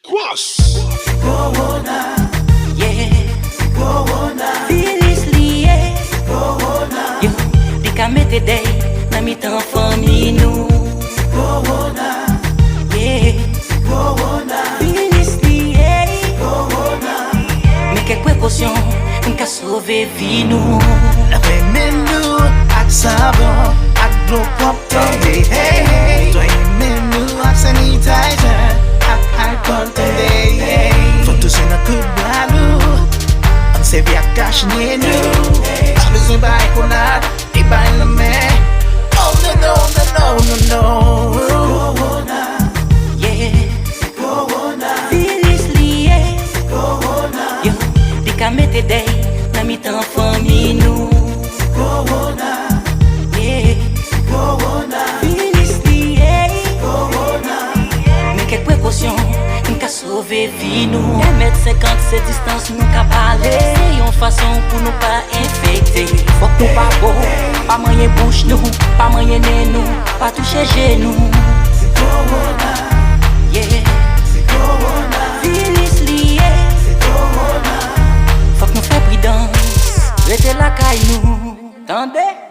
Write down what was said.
Cross. Corona, yeah. Corona, virus lié. Corona, yo, di ka mette day na mi tan fami nou. Corona, yeah. Corona, virus lié. Corona, mais quelle précaution, m'ka sauver vie nou. Lave menu ak savon, ak glow pop tombe. Hey, doy menu ak sanitizer, ak alcohol tombe. Foto se na kublalu, ang sevi ak cash nenu. Pas besoin ba ikonat, e ba in la mer. Oh no no no no no no. Corona, yeah. Corona, virus lié. Corona, yo, di ka mette day na mi tan fami nou. Corona, yeah. Corona, virus lié. Corona, mais quelle précaution, m'ka sauver vie nou. 1,50 m c'est distance nou ka pale. C'est yon façon pour nous pas infecter. Faut que nous pas beau, pas moyen bouche nous, pas moyen nez nous, pas toucher genou. C'est Corona, yeah. C'est Corona, virus lié. C'est Corona, faut que nous fassions prudence, restez la caille nous. Tendez.